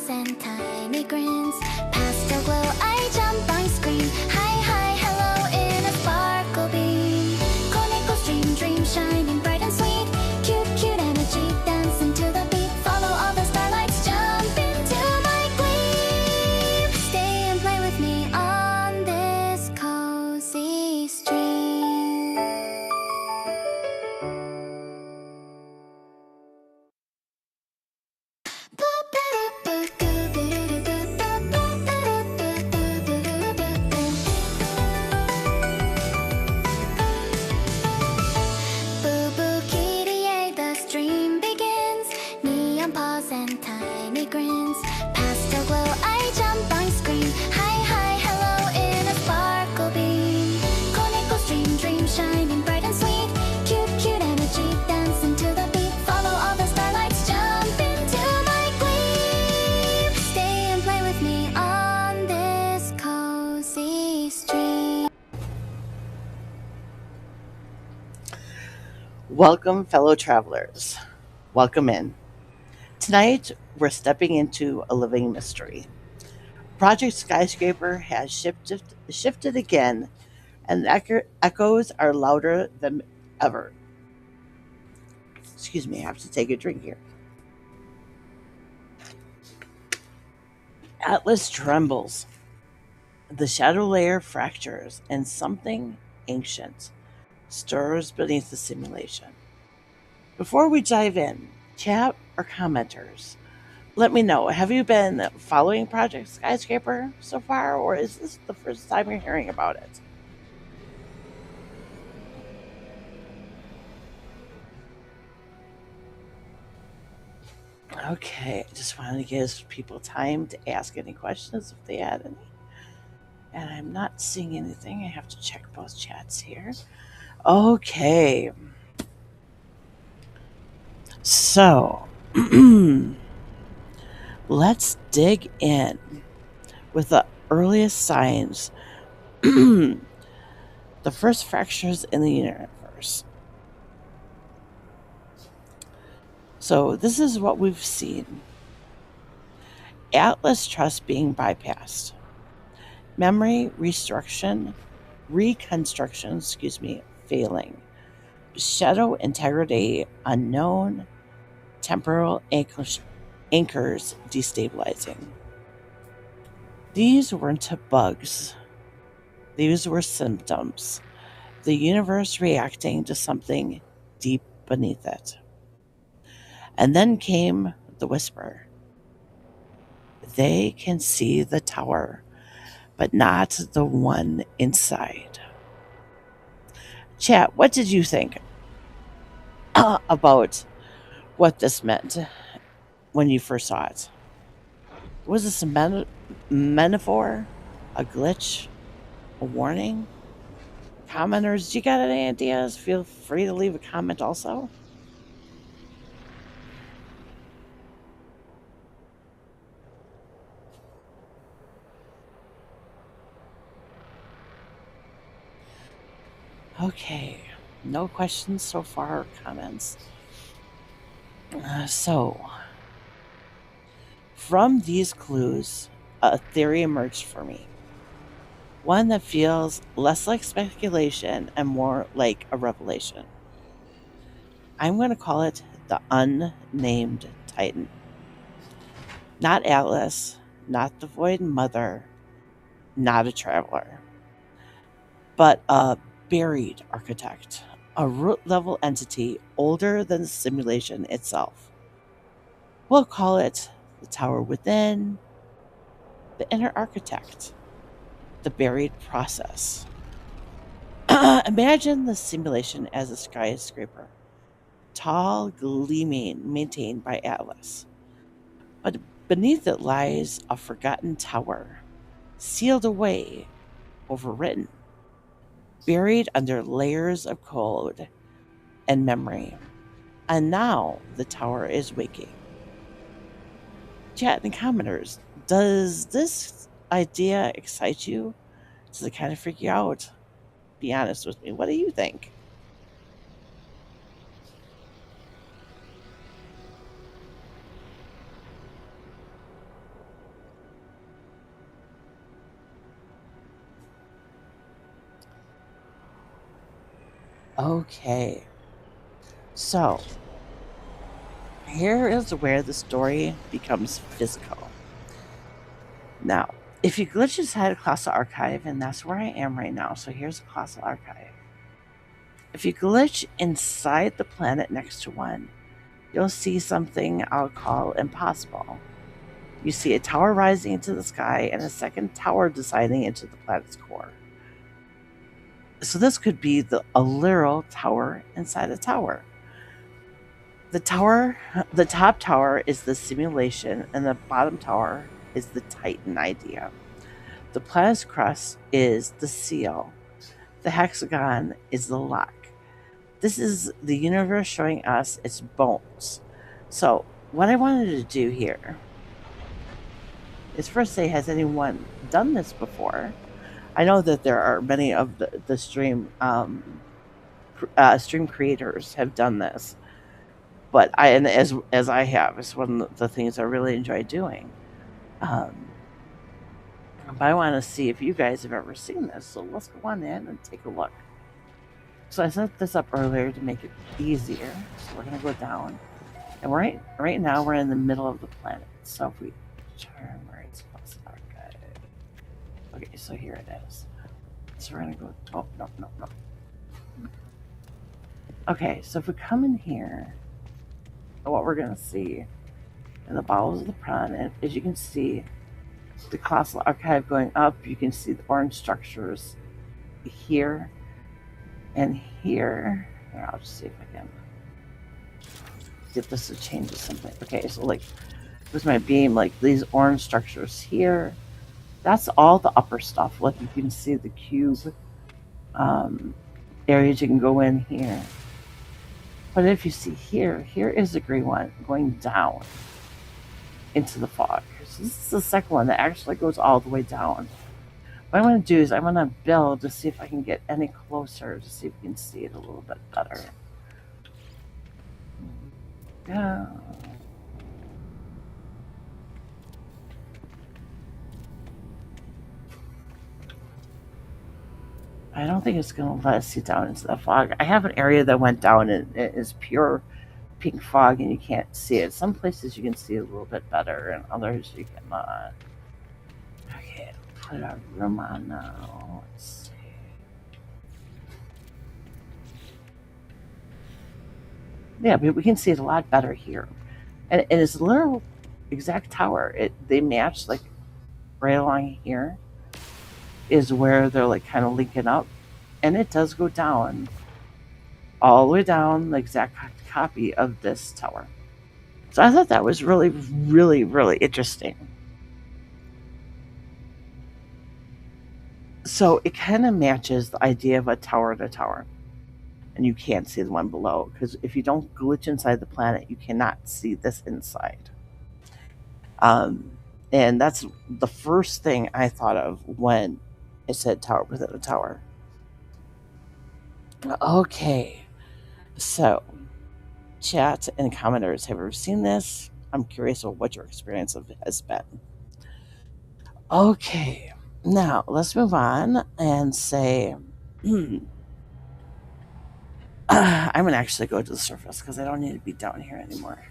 pause and tiny grins. Pastel glow, I jump on screen. Hi, hi, hello in a sparkle beam. Conical stream, dream shining bright and sweet. Cute, cute energy, dancing to the beat. Follow all the starlights, jump into my gleam. Stay and play with me on this cozy stream. Boo boo kitty, yay, the stream begins. Neon paws and tiny grins. Pastel glow, I jump on screen. Hi, hi, hello in a sparkle beam. Conical stream, dream shining bright and sweet. Cute, cute energy, dancing to the beat. Follow all the starlights, jump into my gleam. Stay and play with me on this cozy stream. Welcome, fellow travelers. Welcome in. Tonight, we're stepping into a living mystery. Project Skyscraper has shifted again, and the echoes are louder than ever. Excuse me, I have to take a drink here. Atlas trembles. The shadow layer fractures, and something ancient stirs beneath the simulation. Before we dive in, chat or commenters, let me know. Have you been following Project Skyscraper so far, or is this the first time you're hearing about it? Okay, I just wanted to give people time to ask any questions if they had any. And I'm not seeing anything. I have to check both chats here. Okay. So, let's dig in with the earliest signs, the first fractures in the universe. So, this is what we've seen. Atlas trust being bypassed. Memory reconstruction, failing. Shadow integrity unknown. Temporal anchors destabilizing. These weren't bugs. These were symptoms. The universe reacting to something deep beneath it. And then came the whisper. They can see the tower, but not the one inside. Chat, what did you think about what this meant when you first saw it? Was this a metaphor, a glitch, a warning? Commenters, you got any ideas? Feel free to leave a comment also. Okay, no questions so far or comments. So, from these clues, a theory emerged for me. One that feels less like speculation and more like a revelation. I'm going to call it the unnamed Titan. Not Atlas, not the Void Mother, not a traveler, but a buried architect, a root level entity older than the simulation itself. We'll call it the Tower Within, the Inner Architect, the buried process. Imagine the simulation as a skyscraper, tall, gleaming, maintained by Atlas. But beneath it lies a forgotten tower, sealed away, overwritten, buried under layers of code and memory. And now the tower is waking. Chat and commenters, does this idea excite you? Does it kind of freak you out? Be honest with me. What do you think? Okay, so here is where the story becomes physical. Now, if you glitch inside a Colossal Archive, and that's where I am right now, so here's a Colossal Archive. If you glitch inside the planet next to one, you'll see something I'll call impossible. You see a tower rising into the sky and a second tower descending into the planet's core. So this could be a literal tower inside a tower. The top tower is the simulation, and the bottom tower is the Titan idea. The planet's crust is the seal. The hexagon is the lock. This is the universe showing us its bones. So, what I wanted to do here is first say, has anyone done this before? I know that there are many of the stream creators have done this, but as I have, it's one of the things I really enjoy doing. But I want to see if you guys have ever seen this, so let's go on in and take a look. So I set this up earlier to make it easier. So we're gonna go down, and right now we're in the middle of the planet. So if we turn where it's supposed to archive. Okay, so here it is. So we're gonna go. Oh no. Okay, so if we come in here, what we're gonna see in the bowels of the planet, as you can see, the Colossal Archive going up. You can see the orange structures here and here. Here, I'll just see if I can get this to change to something. Okay, so like with my beam, like these orange structures here, that's all the upper stuff. Like you can see the cube areas you can go in here. But if you see here is the green one going down into the fog. So this is the second one that actually goes all the way down. What I'm going to do is I'm going to build to see if I can get any closer to see if you can see it a little bit better. Yeah. I don't think it's going to let us see down into the fog. I have an area that went down and it is pure pink fog and you can't see it. Some places you can see it a little bit better and others you cannot. Okay, put our room on now. Let's see. Yeah, but we can see it a lot better here. And it's a little exact tower. They match like right along here is where they're like kind of linking up. And it does go down all the way down, the exact copy of this tower. So I thought that was really, really, really interesting. So it kind of matches the idea of a tower to tower. And you can't see the one below, because if you don't glitch inside the planet, you cannot see this inside. And that's the first thing I thought of when it said tower within a tower. Okay, so chat and commenters, have you ever seen this? I'm curious of what your experience of it has been. Okay, now let's move on and say, I'm gonna actually go to the surface because I don't need to be down here anymore.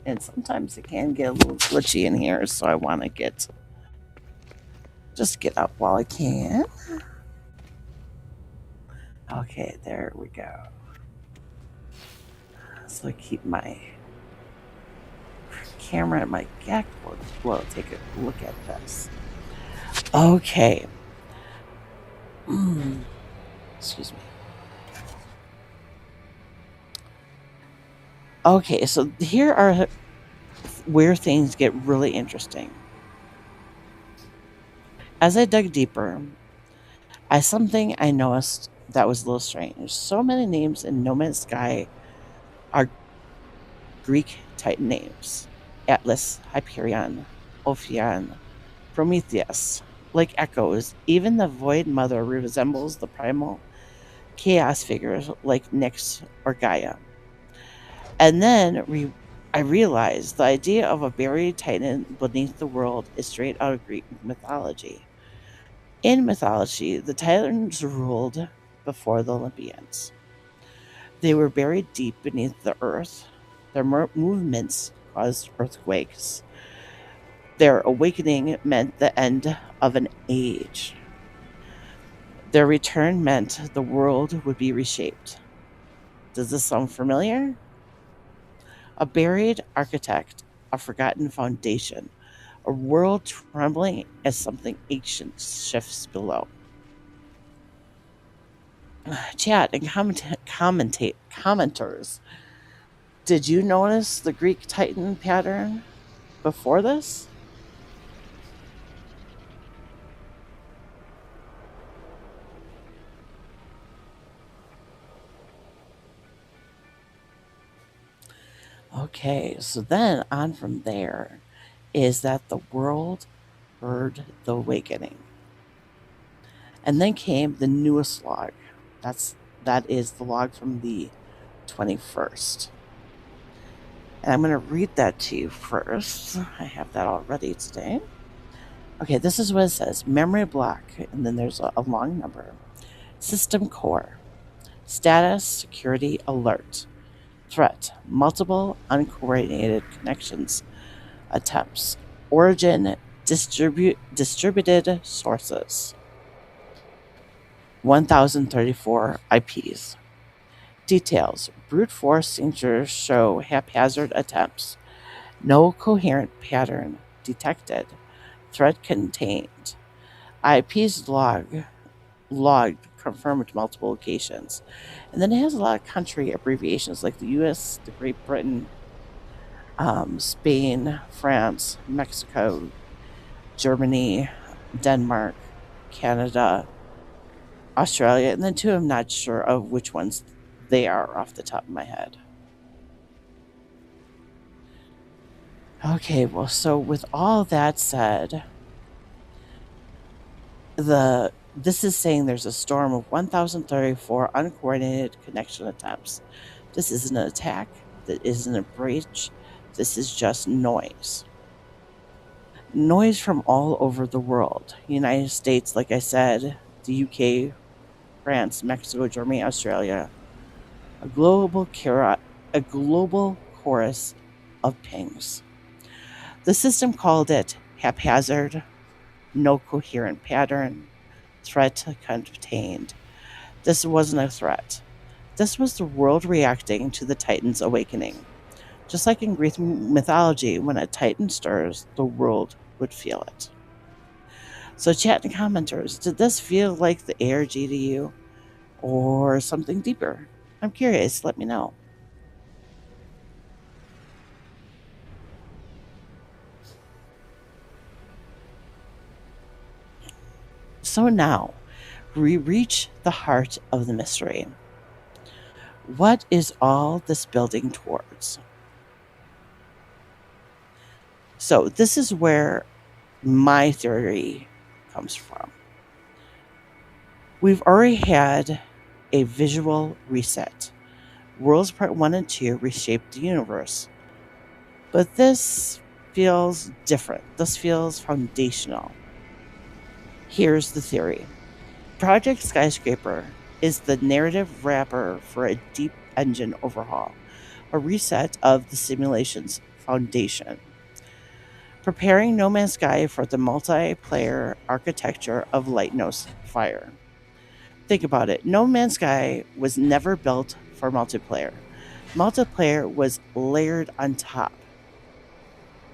And sometimes it can get a little glitchy in here, so I want to just get up while I can. Okay, there we go. So I keep my camera and my gag board. Well, take a look at this. Okay. Excuse me. Okay, so here are where things get really interesting. As I dug deeper, something I noticed that was a little strange. So many names in No Man's Sky are Greek Titan names. Atlas, Hyperion, Ophion, Prometheus. Like echoes, even the Void Mother resembles the primal chaos figures like Nyx or Gaia. And then I realized the idea of a buried titan beneath the world is straight out of Greek mythology. In mythology, the titans ruled before the Olympians. They were buried deep beneath the earth. Their movements caused earthquakes. Their awakening meant the end of an age. Their return meant the world would be reshaped. Does this sound familiar? A buried architect, a forgotten foundation, a world trembling as something ancient shifts below. Chat and commenters. Did you notice the Greek Titan pattern before this? Okay, so then on from there is that the world heard the awakening. And then came the newest log. That is the log from the 21st. And I'm going to read that to you first. I have that already today. Okay, this is what it says. Memory block, and then there's a long number. System core. Status security alert. Threat. Multiple uncoordinated connections. Attempts. Origin distributed sources. 1034 IPs. Details. Brute force signatures show haphazard attempts. No coherent pattern detected. Threat contained. IPs logged confirmed multiple locations. And then it has a lot of country abbreviations like the US, the Great Britain, Spain, France, Mexico, Germany, Denmark, Canada, Australia, and then two I'm not sure of which ones they are off the top of my head. Okay, well, so with all that said, this is saying there's a storm of 1,034 uncoordinated connection attempts. This isn't an attack. That isn't a breach. This is just noise. Noise from all over the world. United States, like I said, the UK, France, Mexico, Germany, Australia. A a global chorus of pings. The system called it haphazard, no coherent pattern, threat contained. This wasn't a threat. This was the world reacting to the Titan's awakening. Just like in Greek mythology, when a Titan stirs, the world would feel it. So, chat and commenters, did this feel like the ARG to you or something deeper? I'm curious, let me know. So now, we reach the heart of the mystery. What is all this building towards? So, this is where my theory comes from. We've already had a visual reset. Worlds Part 1 and 2 reshaped the universe. But this feels different. This feels foundational. Here's the theory. Project Skyscraper is the narrative wrapper for a deep engine overhaul, a reset of the simulation's foundation, preparing No Man's Sky for the multiplayer architecture of Light No Fire. Think about it. No Man's Sky was never built for multiplayer. Multiplayer was layered on top.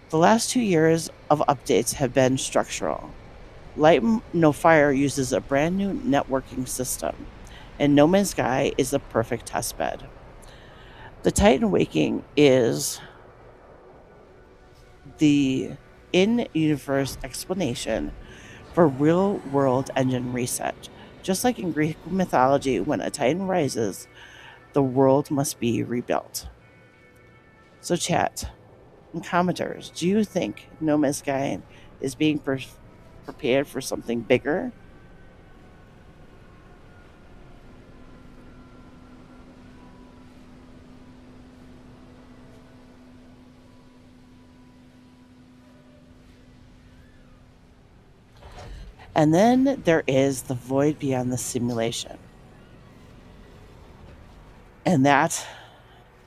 The last 2 years of updates have been structural. Light No Fire uses a brand new networking system, and No Man's Sky is the perfect testbed. The Titan Waking is the in universe explanation for real world engine reset. Just like in Greek mythology, when a Titan rises, the world must be rebuilt. So, chat and commenters, do you think No Man's Sky is being prepared for something bigger? And then there is the void beyond the simulation. And that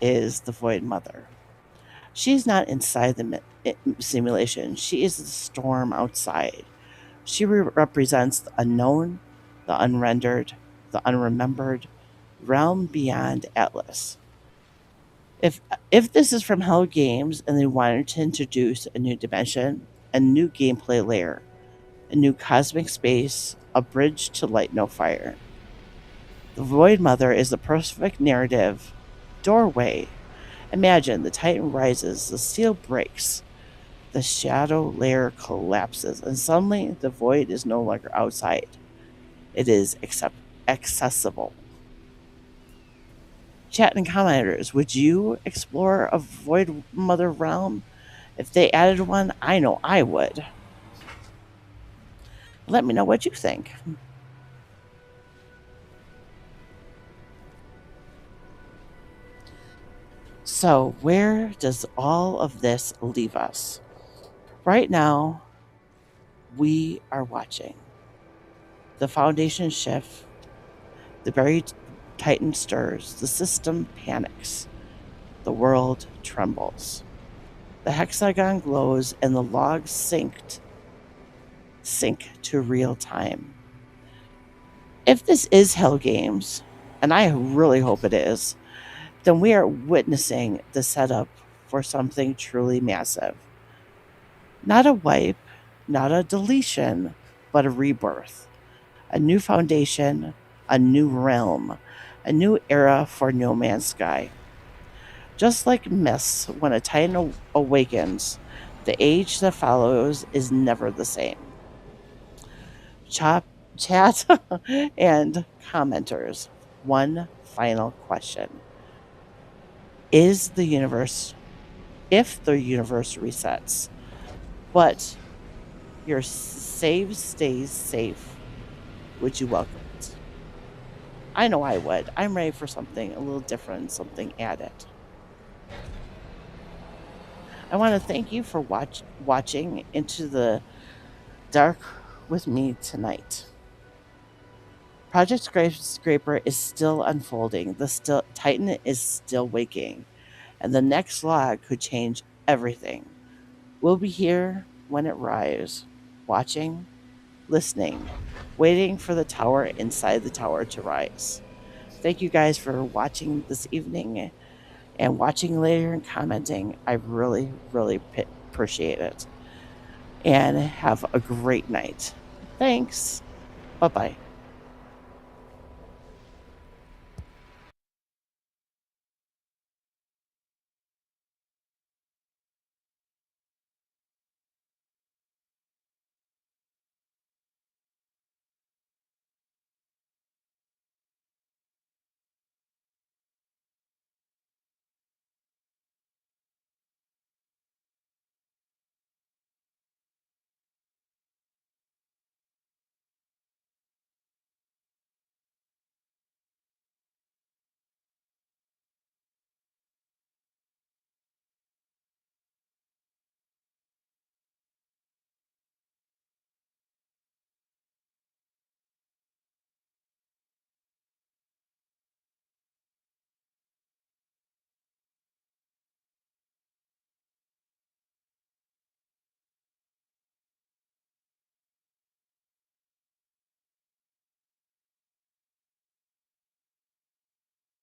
is the Void Mother. She's not inside the simulation, she is the storm outside. She represents the unknown, the unrendered, the unremembered, realm beyond Atlas. If if this is from Hell Games and they wanted to introduce a new dimension, a new gameplay layer, a new cosmic space, a bridge to light no fire. The Void Mother is the perfect narrative doorway. Imagine the Titan rises, the steel breaks, the shadow layer collapses, and suddenly the void is no longer outside. It is accessible. Chat and commenters, would you explore a Void Mother realm? If they added one, I know I would. Let me know what you think. So, where does all of this leave us? Right now, we are watching the foundation shift, the buried titan stirs, the system panics, the world trembles. The hexagon glows and the logs sink to real time. If this is Hell Games, and I really hope it is, then we are witnessing the setup for something truly massive. Not a wipe, not a deletion, but a rebirth. A new foundation, a new realm, a new era for No Man's Sky. Just like myths, when a titan awakens, the age that follows is never the same. Chop, chat, and commenters. One final question: Is the universe, if the universe resets, but your save stays safe, would you welcome it? I know I would. I'm ready for something a little different, something added. I want to thank you for watching Into the Dark with me tonight. Project Skyscraper is still unfolding. The Titan is still waking, and the next log could change everything. We'll be here when it rises, watching, listening, waiting for the tower inside the tower to rise. Thank you guys for watching this evening and watching later and commenting. I really, really appreciate it. And have a great night. Thanks. Bye bye.